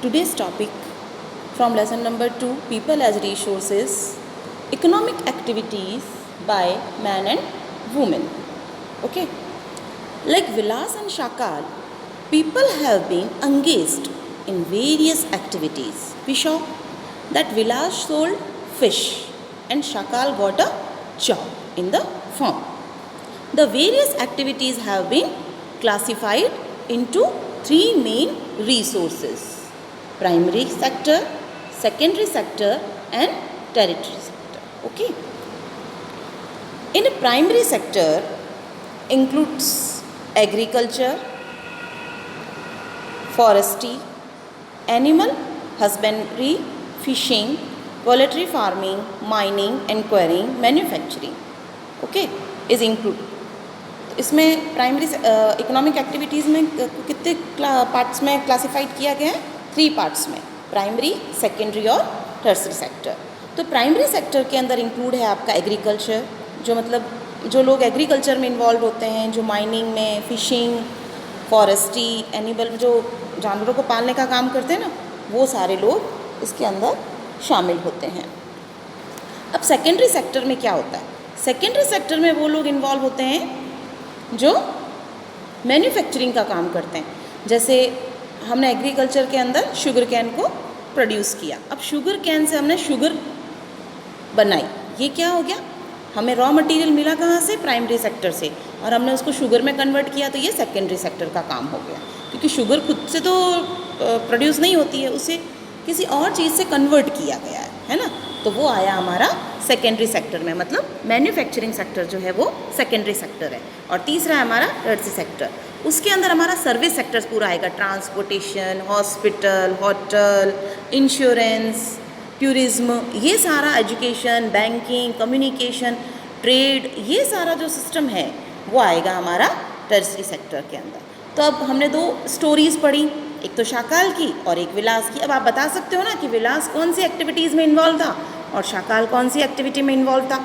today's topic from lesson number 2, People as Resources, Economic Activities by Man and Women. Okay, like Vilas and Shakal, people have been engaged in various activities. We saw that Vilas sold fish and Shakal got a job in the farm. The various activities have been classified into three main resources: primary sector, secondary sector and tertiary sector. Okay. In a primary sector includes agriculture, forestry, animal husbandry, fishing, poultry farming, mining and quarrying, manufacturing. Okay, is included. इसमें primary economic activities में कितने parts में classified किया गया है? 3 parts में, primary, secondary और tertiary sector. तो प्राइमरी सेक्टर के अंदर इंक्लूड है आपका एग्रीकल्चर, जो मतलब जो लोग एग्रीकल्चर में इन्वॉल्व होते हैं, जो माइनिंग में, फिशिंग, फॉरेस्ट्री, एनिमल जो जानवरों को पालने का काम करते हैं ना, वो सारे लोग इसके अंदर शामिल होते हैं. अब सेकेंडरी सेक्टर में क्या होता है? सेकेंडरी सेक्टर में वो लोग इन्वॉल्व होते हैं जो मैन्युफैक्चरिंग का काम करते हैं. जैसे हमने एग्रीकल्चर के अंदर शुगर कैन को प्रोड्यूस किया. अब शुगर कैन से हमने शुगर बनाई, ये क्या हो गया? हमें रॉ मटेरियल मिला कहाँ से? प्राइमरी सेक्टर से, और हमने उसको शुगर में कन्वर्ट किया, तो ये सेकेंडरी सेक्टर का काम हो गया. क्योंकि शुगर खुद से तो प्रोड्यूस नहीं होती है, उसे किसी और चीज़ से कन्वर्ट किया गया है ना. तो वो आया हमारा सेकेंडरी सेक्टर में, मतलब मैन्युफैक्चरिंग सेक्टर जो है वो सेकेंडरी सेक्टर है. और तीसरा है हमारा टर्सरी सेक्टर. उसके अंदर हमारा सर्विस सेक्टर्स पूरा आएगा: transportation, hospital, hotel, insurance, tourism, ये सारा, एजुकेशन, बैंकिंग, कम्युनिकेशन, ट्रेड, ये सारा जो सिस्टम है वो आएगा हमारा टर्सरी सेक्टर के अंदर. तो अब हमने 2 स्टोरीज़ पढ़ी, एक तो शाकाल की और एक विलास की. अब आप बता सकते हो ना कि विलास कौन सी एक्टिविटीज़ में इन्वॉल्व था और शाकाल कौन सी एक्टिविटी में इन्वॉल्व था.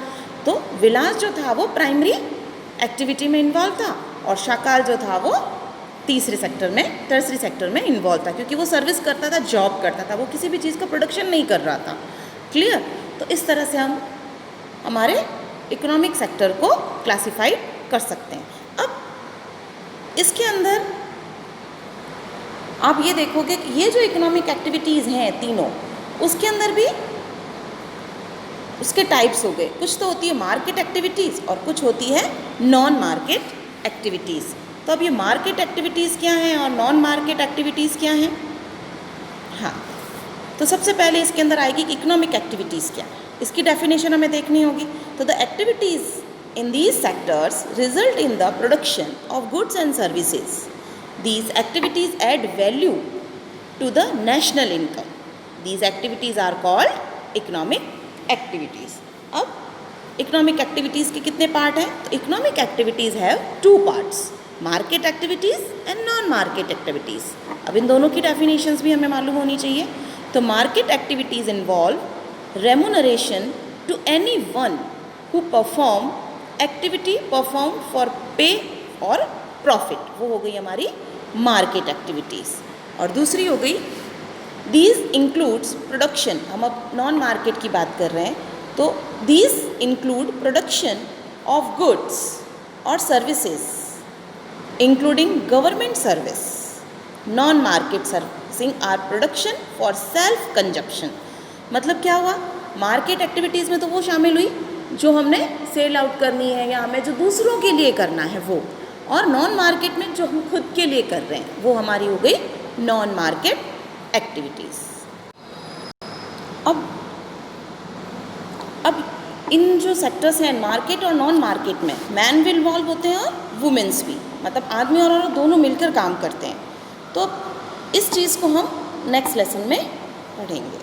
तो विलास जो था वो प्राइमरी एक्टिविटी में इन्वॉल्व था और शाकाल जो था वो तीसरे सेक्टर में, टर्सरी सेक्टर में इन्वॉल्व था, क्योंकि वो सर्विस करता था, जॉब करता था, वो किसी भी चीज़ का प्रोडक्शन नहीं कर रहा था. क्लियर? तो इस तरह से हम हमारे इकोनॉमिक सेक्टर को क्लासिफाइड कर सकते हैं. अब इसके अंदर आप ये देखोगे कि ये जो इकोनॉमिक एक्टिविटीज़ हैं तीनों, उसके अंदर भी उसके टाइप्स हो गए. कुछ तो होती है मार्केट एक्टिविटीज़ और कुछ होती है नॉन मार्केट एक्टिविटीज़. तो अब ये मार्केट एक्टिविटीज़ क्या हैं और नॉन मार्केट एक्टिविटीज़ क्या हैं? हाँ, तो सबसे पहले इसके अंदर आएगी कि इकोनॉमिक एक्टिविटीज़ क्या है. इसकी डेफिनेशन हमें देखनी होगी. तो the activities in these sectors result in the production of goods and services. These activities add value to the national income. These activities are called economic activities. अब economic activities के कितने पार्ट हैं? तो economic activities have 2 parts: market activities and non-market activities. अब इन दोनों की definitions भी हमें मालूम होनी चाहिए. तो market activities involve remuneration to anyone who perform activity performed for pay or profit. वो हो गई हमारी मार्केट एक्टिविटीज़. और दूसरी हो गई दीज इंक्लूड्स प्रोडक्शन. हम अब नॉन मार्केट की बात कर रहे हैं, तो these include production of goods और services including government service. Non market servicing or production for self consumption. मतलब क्या हुआ? मार्केट एक्टिविटीज़ में तो वो शामिल हुई जो हमने सेल आउट करनी है या हमें जो दूसरों के लिए करना है वो, और नॉन मार्केट में जो हम खुद के लिए कर रहे हैं वो हमारी हो गई नॉन मार्केट एक्टिविटीज़. अब इन जो सेक्टर्स हैं मार्केट और नॉन मार्केट में मैन भी इन्वॉल्व होते हैं और वुमेन्स भी, मतलब आदमी और औरत दोनों मिलकर काम करते हैं. तो इस चीज़ को हम नेक्स्ट लेसन में पढ़ेंगे.